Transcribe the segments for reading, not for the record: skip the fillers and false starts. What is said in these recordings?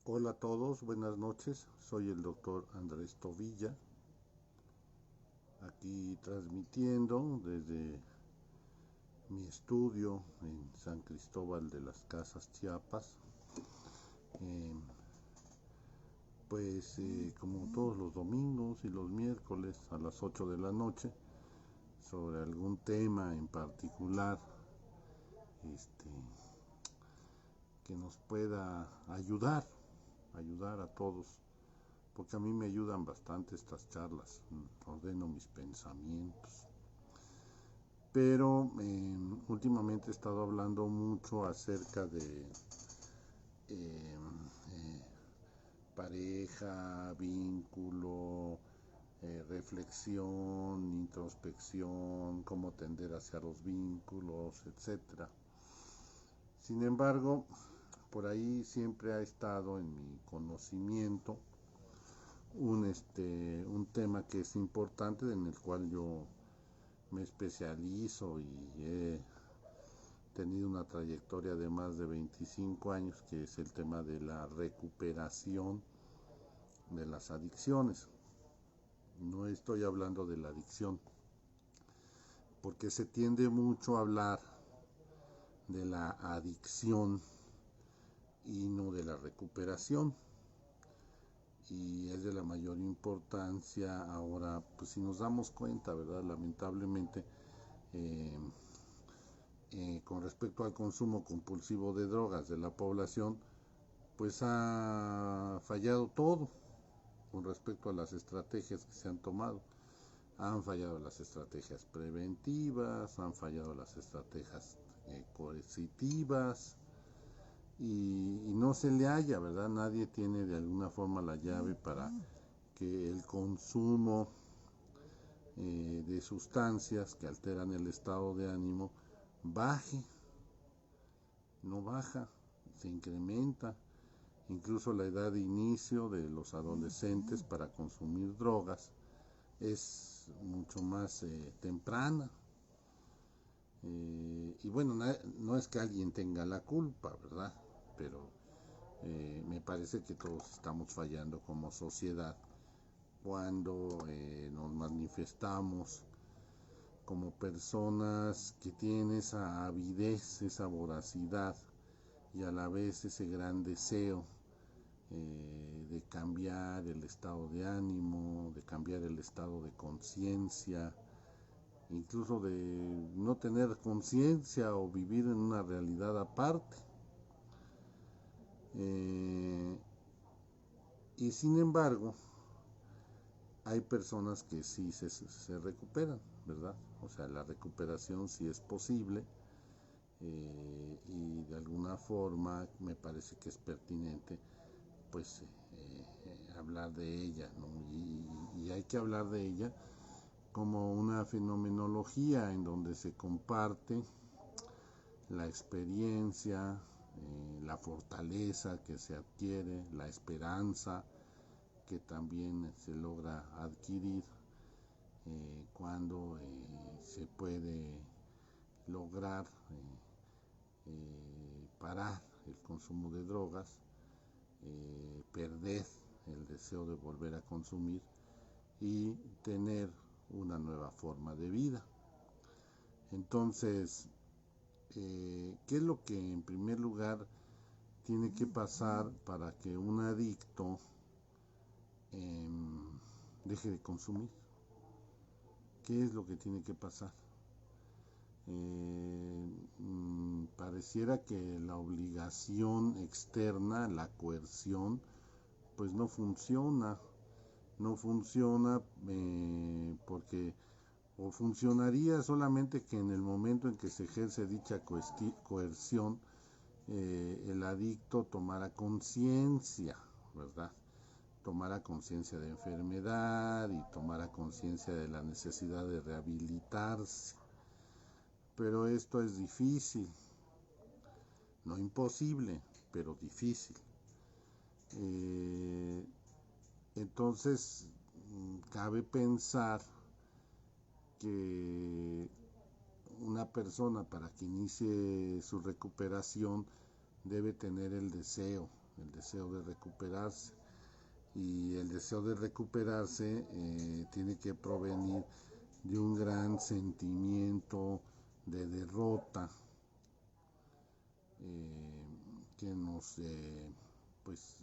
Hola a todos, buenas noches. Soy el doctor Andrés Tobilla, aquí transmitiendo desde mi estudio en San Cristóbal de las Casas, Chiapas. Eh, como todos los domingos y los miércoles a las 8 de la noche, sobre algún tema en particular este, que nos pueda ayudar a todos, porque a mí me ayudan bastante estas charlas, ordeno mis pensamientos. Pero últimamente he estado hablando mucho acerca de eh, eh, pareja, vínculo, reflexión, introspección, cómo tender hacia los vínculos, etcétera. Sin embargo, por ahí siempre ha estado en mi conocimiento un tema que es importante, en el cual yo me especializo y he tenido una trayectoria de más de 25 años, que es el tema de la recuperación de las adicciones. No estoy hablando de la adicción, porque se tiende mucho a hablar de la adicción y no de la recuperación. Y es de la mayor importancia ahora, pues si nos damos cuenta, ¿verdad? Lamentablemente, eh, con respecto al consumo compulsivo de drogas de la población, pues ha fallado todo con respecto a las estrategias que se han tomado. Han fallado las estrategias preventivas, han fallado las estrategias coercitivas, y no se le halla, ¿verdad? Nadie tiene de alguna forma la llave para que el consumo de sustancias que alteran el estado de ánimo baje. No baja, se incrementa. Incluso la edad de inicio de los adolescentes para consumir drogas es mucho más temprana. Y bueno, no es que alguien tenga la culpa, ¿verdad? Pero me parece que todos estamos fallando como sociedad cuando nos manifestamos como personas que tienen esa avidez, esa voracidad y a la vez ese gran deseo de cambiar el estado de ánimo, de cambiar el estado de conciencia, incluso de no tener conciencia o vivir en una realidad aparte. Y sin embargo, hay personas que sí se recuperan, ¿verdad? O sea, la recuperación sí es posible, y de alguna forma me parece que es pertinente pues hablar de ella, ¿no? Y hay que hablar de ella como una fenomenología en donde se comparte la experiencia, la fortaleza que se adquiere, la esperanza que también se logra adquirir cuando se puede lograr parar el consumo de drogas, perder el deseo de volver a consumir y tener una nueva forma de vida. Entonces, ¿qué es lo que en primer lugar tiene que pasar para que un adicto deje de consumir? ¿Qué es lo que tiene que pasar? Pareciera que la obligación externa, la coerción, pues no funciona. No funciona porque o funcionaría solamente que en el momento en que se ejerce dicha coerción, el adicto tomara conciencia, ¿verdad? Tomara conciencia de enfermedad y tomara conciencia de la necesidad de rehabilitarse. Pero esto es difícil, no imposible, pero difícil. Entonces, cabe pensar que una persona, para que inicie su recuperación, debe tener el deseo, el deseo de recuperarse. Y el deseo de recuperarse tiene que provenir de un gran sentimiento de derrota que pues,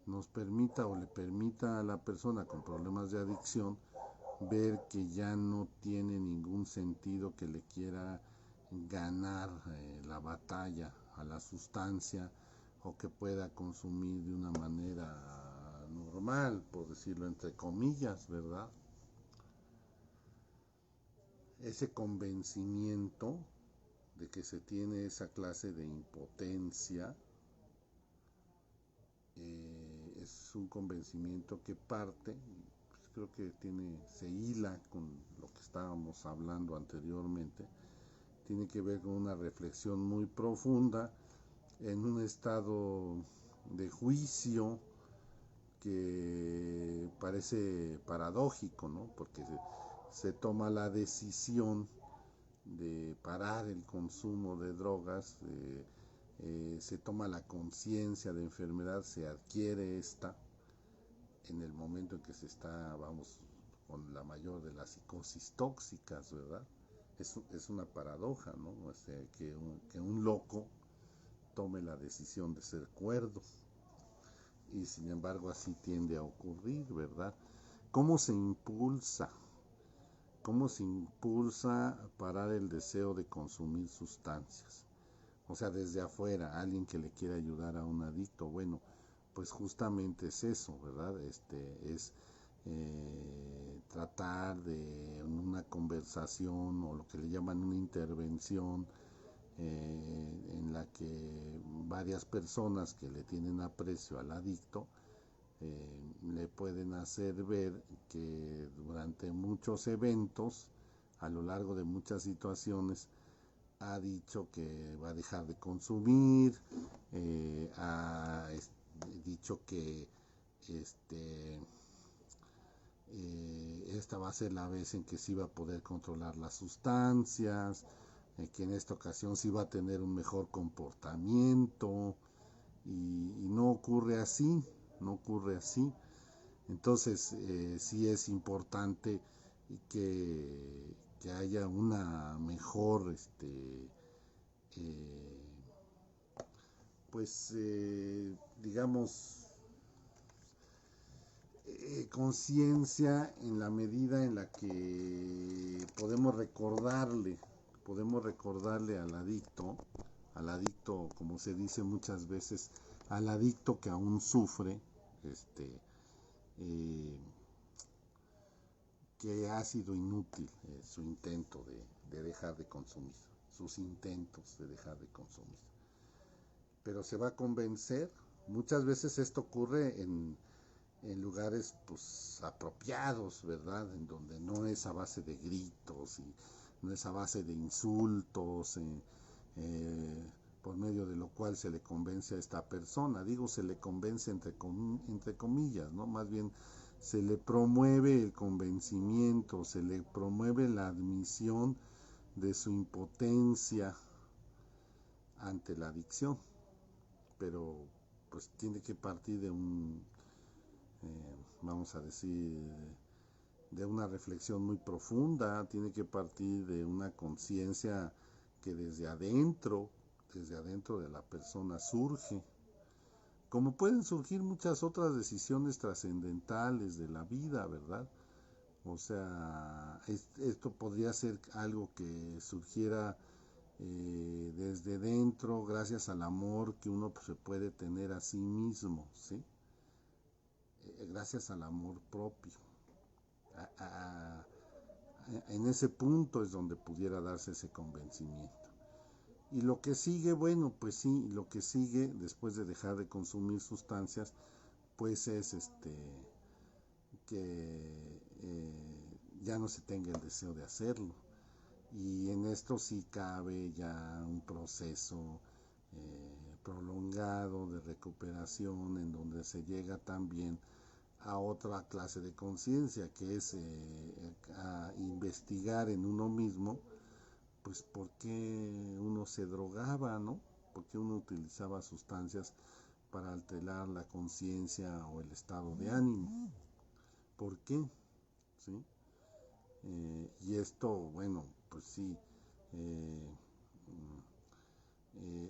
nos permita o le permita a la persona con problemas de adicción ver que ya no tiene ningún sentido que le quiera ganar la batalla a la sustancia, o que pueda consumir de una manera normal, por decirlo entre comillas, ¿verdad? Ese convencimiento de que se tiene esa clase de impotencia es un convencimiento que parte, pues creo que se hila con lo que estábamos hablando anteriormente, tiene que ver con una reflexión muy profunda en un estado de juicio que parece paradójico, ¿no? Porque se toma la decisión de parar el consumo de drogas, se toma la conciencia de enfermedad, se adquiere esta en el momento en que se está, vamos, con la mayor de las psicosis tóxicas, ¿verdad? Es una paradoja, ¿no? O sea, que un loco tome la decisión de ser cuerdo, y sin embargo así tiende a ocurrir, ¿verdad? ¿Cómo se impulsa? ¿Cómo se impulsa a parar el deseo de consumir sustancias? O sea, desde afuera, alguien que le quiera ayudar a un adicto, bueno, pues justamente es eso, ¿verdad? Es tratar de una conversación, o lo que le llaman una intervención, en la que varias personas que le tienen aprecio al adicto le pueden hacer ver que durante muchos eventos, a lo largo de muchas situaciones, ha dicho que va a dejar de consumir, ha dicho que esta va a ser la vez en que sí va a poder controlar las sustancias, que en esta ocasión sí va a tener un mejor comportamiento, y no ocurre así, no ocurre así. Entonces sí es importante que haya una mejor pues digamos conciencia, en la medida en la que podemos recordarle al adicto, como se dice muchas veces, al adicto que aún sufre, eh, que ha sido inútil su intento de dejar de consumir, sus intentos de dejar de consumir. Pero se va a convencer. Muchas veces esto ocurre en lugares pues apropiados, ¿verdad? En donde no es a base de gritos y no es a base de insultos, por medio de lo cual se le convence a esta persona. Digo, se le convence entre comillas, ¿no? Más bien se le promueve el convencimiento, se le promueve la admisión de su impotencia ante la adicción. Pero pues tiene que partir de vamos a decir, de una reflexión muy profunda, tiene que partir de una conciencia que desde adentro de la persona surge, como pueden surgir muchas otras decisiones trascendentales de la vida, ¿verdad? O sea, esto podría ser algo que surgiera desde dentro, gracias al amor que uno se puede tener a sí mismo, ¿sí? Gracias al amor propio. A, a, en ese punto es donde pudiera darse ese convencimiento. Y lo que sigue, bueno, pues sí, lo que sigue después de dejar de consumir sustancias, pues es que ya no se tenga el deseo de hacerlo. Y en esto sí cabe ya un proceso prolongado de recuperación, en donde se llega también a otra clase de conciencia, que es a investigar en uno mismo, pues por qué uno se drogaba, ¿no? Por qué uno utilizaba sustancias para alterar la conciencia o el estado de ánimo. ¿Por qué? ¿Sí? Y esto, bueno, pues sí,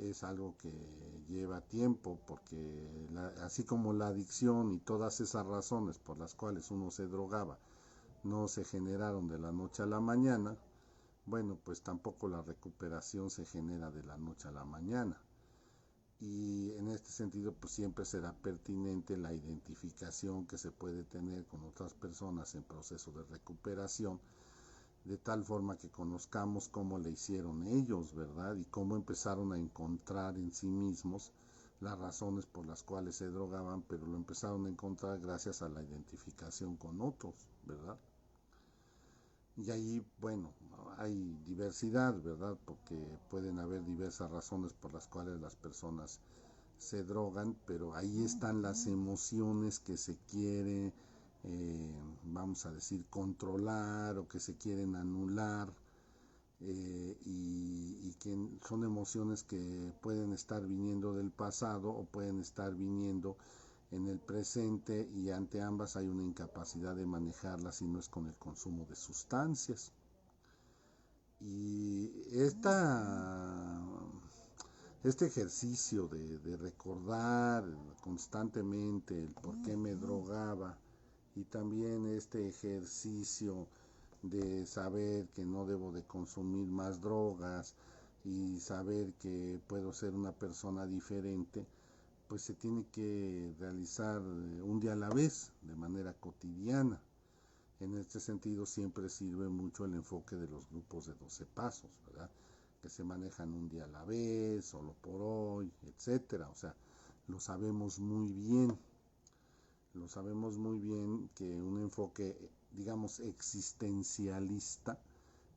es algo que lleva tiempo, porque así como la adicción y todas esas razones por las cuales uno se drogaba no se generaron de la noche a la mañana, bueno, pues tampoco la recuperación se genera de la noche a la mañana. Y en este sentido, pues siempre será pertinente la identificación que se puede tener con otras personas en proceso de recuperación, de tal forma que conozcamos cómo le hicieron ellos, ¿verdad? Y cómo empezaron a encontrar en sí mismos las razones por las cuales se drogaban, pero lo empezaron a encontrar gracias a la identificación con otros, ¿verdad? Y ahí, bueno, hay diversidad, ¿verdad? Porque pueden haber diversas razones por las cuales las personas se drogan, pero ahí están las emociones que se quiere, vamos a decir, controlar o que se quieren anular, y que son emociones que pueden estar viniendo del pasado o pueden estar viniendo en el presente, y ante ambas hay una incapacidad de manejarlas si no es con el consumo de sustancias. Y este ejercicio de recordar constantemente el por qué me drogaba, y también este ejercicio de saber que no debo de consumir más drogas y saber que puedo ser una persona diferente, pues se tiene que realizar un día a la vez, de manera cotidiana. En este sentido siempre sirve mucho el enfoque de los grupos de 12 pasos, ¿verdad? Que se manejan un día a la vez, solo por hoy, etcétera. O sea, lo sabemos muy bien. Lo sabemos muy bien que un enfoque, digamos, existencialista,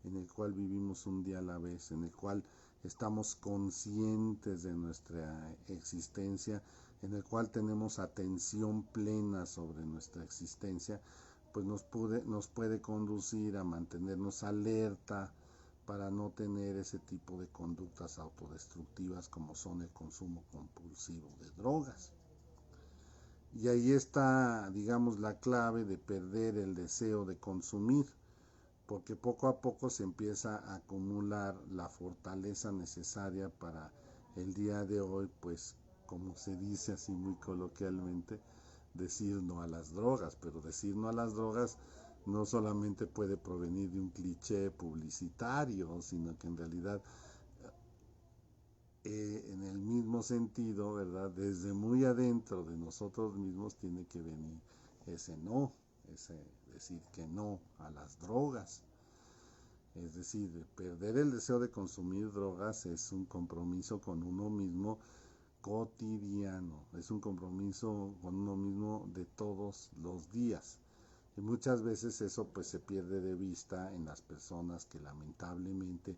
en el cual vivimos un día a la vez, en el cual estamos conscientes de nuestra existencia, en el cual tenemos atención plena sobre nuestra existencia, pues nos puede conducir a mantenernos alerta para no tener ese tipo de conductas autodestructivas como son el consumo compulsivo de drogas. Y ahí está, digamos, la clave de perder el deseo de consumir, porque poco a poco se empieza a acumular la fortaleza necesaria para el día de hoy, pues como se dice así muy coloquialmente, decir no a las drogas. Pero decir no a las drogas no solamente puede provenir de un cliché publicitario, sino que en realidad, en el mismo sentido, ¿verdad? Desde muy adentro de nosotros mismos tiene que venir ese no, ese decir que no a las drogas. Es decir, perder el deseo de consumir drogas es un compromiso con uno mismo cotidiano, es un compromiso con uno mismo de todos los días. Y muchas veces eso pues se pierde de vista en las personas que lamentablemente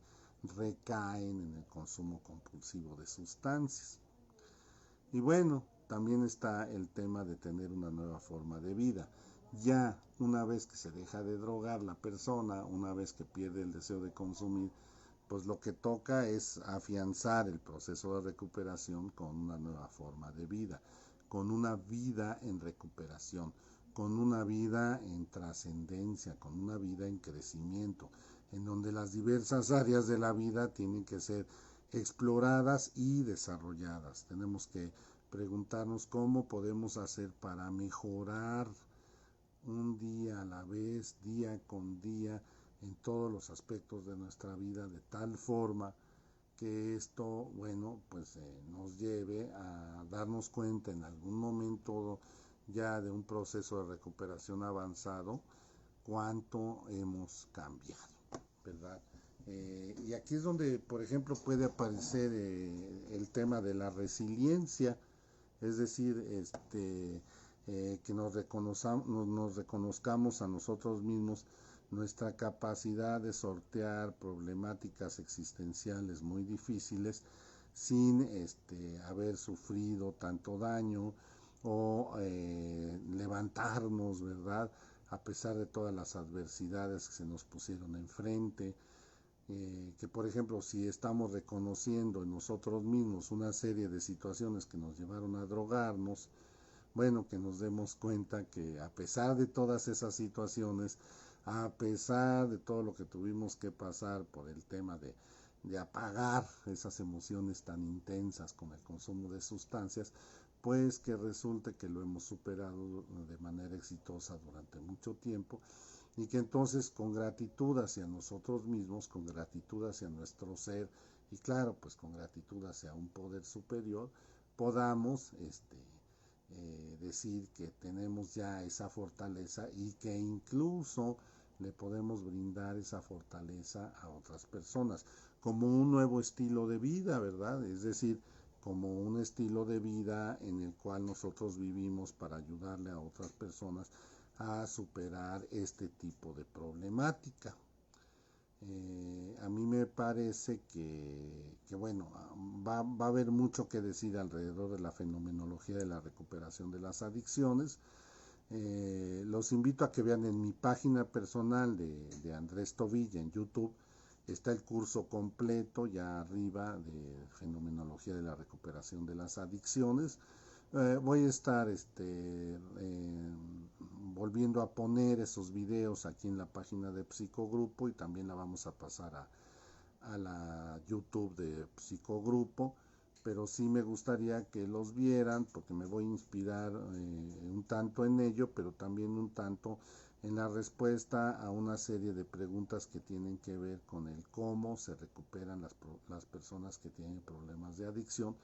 recaen en el consumo compulsivo de sustancias. Y bueno, también está el tema de tener una nueva forma de vida. Ya una vez que se deja de drogar la persona, una vez que pierde el deseo de consumir, pues lo que toca es afianzar el proceso de recuperación con una nueva forma de vida, con una vida en recuperación, con una vida en trascendencia, con una vida en crecimiento, en donde las diversas áreas de la vida tienen que ser exploradas y desarrolladas. Tenemos que preguntarnos cómo podemos hacer para mejorar un día a la vez, día con día, en todos los aspectos de nuestra vida, de tal forma que esto, bueno, pues nos lleve a darnos cuenta en algún momento ya de un proceso de recuperación avanzado, cuánto hemos cambiado, ¿verdad? Y aquí es donde, por ejemplo, puede aparecer el tema de la resiliencia, es decir, que nos reconozcamos a nosotros mismos nuestra capacidad de sortear problemáticas existenciales muy difíciles sin haber sufrido tanto daño, o levantarnos, ¿verdad? A pesar de todas las adversidades que se nos pusieron enfrente. que por ejemplo si estamos reconociendo en nosotros mismos una serie de situaciones que nos llevaron a drogarnos, bueno, que nos demos cuenta que a pesar de todas esas situaciones, a pesar de todo lo que tuvimos que pasar por el tema de apagar esas emociones tan intensas con el consumo de sustancias, pues que resulte que lo hemos superado de manera exitosa durante mucho tiempo y que entonces con gratitud hacia nosotros mismos, con gratitud hacia nuestro ser y claro, pues con gratitud hacia un poder superior, podamos decir que tenemos ya esa fortaleza y que incluso le podemos brindar esa fortaleza a otras personas como un nuevo estilo de vida, ¿verdad? Es decir, como un estilo de vida en el cual nosotros vivimos para ayudarle a otras personas a superar este tipo de problemática. A mí me parece que bueno, va a haber mucho que decir alrededor de la fenomenología de la recuperación de las adicciones. Los invito a que vean en mi página personal de Andrés Tobilla en YouTube. Está el curso completo ya arriba de fenomenología de la recuperación de las adicciones. Voy a estar volviendo a poner esos videos aquí en la página de Psicogrupo y también la vamos a pasar a la YouTube de Psicogrupo, pero sí me gustaría que los vieran porque me voy a inspirar un tanto en ello, pero también un tanto en la respuesta a una serie de preguntas que tienen que ver con el cómo se recuperan las personas que tienen problemas de adicción,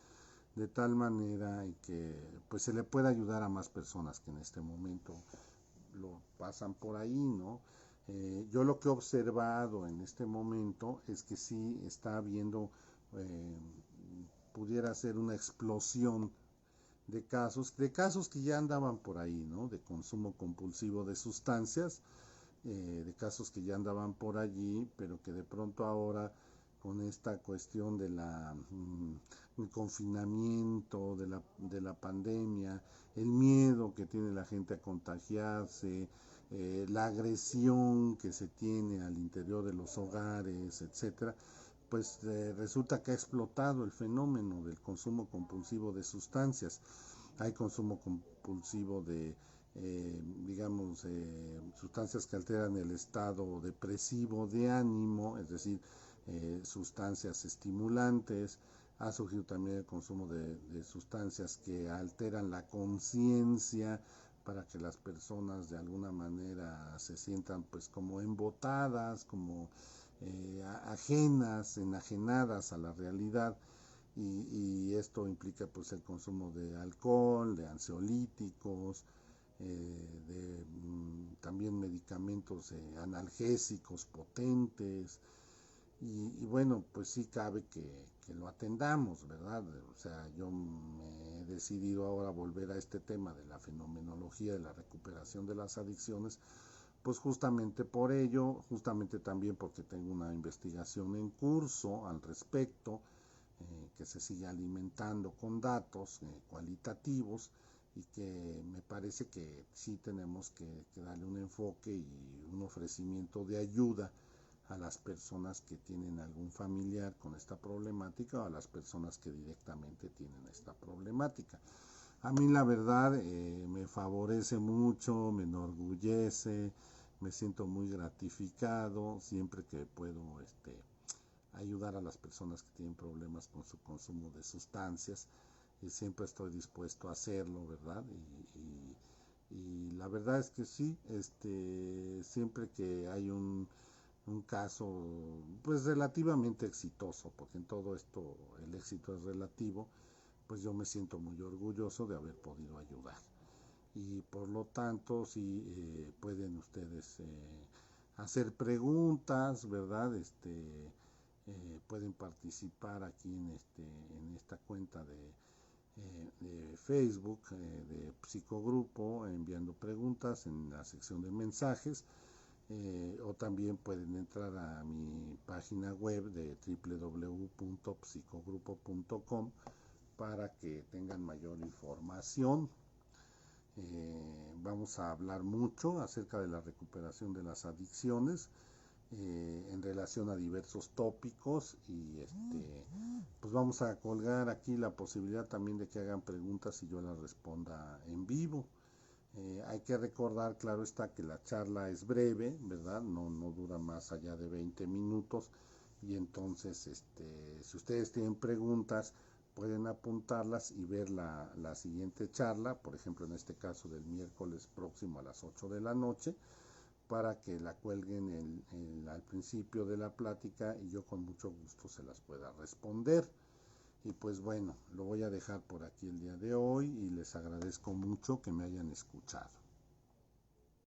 de tal manera que pues se le pueda ayudar a más personas que en este momento lo pasan por ahí, ¿no? Yo lo que he observado en este momento es que sí está habiendo, eh, pudiera ser una explosión de casos que ya andaban por ahí, ¿no? De consumo compulsivo de sustancias, de casos que ya andaban por allí, pero que de pronto ahora con esta cuestión de el confinamiento, de la pandemia, el miedo que tiene la gente a contagiarse, la agresión que se tiene al interior de los hogares, etcétera, pues resulta que ha explotado el fenómeno del consumo compulsivo de sustancias. Hay consumo compulsivo de, digamos, sustancias que alteran el estado depresivo de ánimo, es decir, sustancias estimulantes. Ha surgido también el consumo de sustancias que alteran la conciencia para que las personas de alguna manera se sientan pues como embotadas, como ajenas, enajenadas a la realidad y esto implica pues el consumo de alcohol, de ansiolíticos, también medicamentos analgésicos potentes y bueno pues sí cabe que lo atendamos, ¿verdad? O sea, yo me he decidido ahora volver a este tema de la fenomenología de la recuperación de las adicciones pues justamente por ello, justamente también porque tengo una investigación en curso al respecto, que se sigue alimentando con datos cualitativos y que me parece que sí tenemos que darle un enfoque y un ofrecimiento de ayuda a las personas que tienen algún familiar con esta problemática o a las personas que directamente tienen esta problemática. A mí la verdad me favorece mucho, me enorgullece, me siento muy gratificado siempre que puedo ayudar a las personas que tienen problemas con su consumo de sustancias y siempre estoy dispuesto a hacerlo, ¿verdad? Y la verdad es que sí, siempre que hay un caso pues relativamente exitoso, porque en todo esto el éxito es relativo, pues yo me siento muy orgulloso de haber podido ayudar. Y por lo tanto, si pueden ustedes hacer preguntas, ¿verdad? Pueden participar aquí en esta cuenta de Facebook, de Psicogrupo, enviando preguntas en la sección de mensajes. O también pueden entrar a mi página web de www.psicogrupo.com para que tengan mayor información. Vamos a hablar mucho acerca de la recuperación de las adicciones en relación a diversos tópicos y pues vamos a colgar aquí la posibilidad también de que hagan preguntas y yo las responda en vivo. Hay que recordar, claro está, que la charla es breve, ¿verdad? No dura más allá de 20 minutos y entonces si ustedes tienen preguntas pueden apuntarlas y ver la siguiente charla, por ejemplo en este caso del miércoles próximo a las 8 de la noche, para que la cuelguen al principio de la plática y yo con mucho gusto se las pueda responder. Y pues bueno, lo voy a dejar por aquí el día de hoy y les agradezco mucho que me hayan escuchado.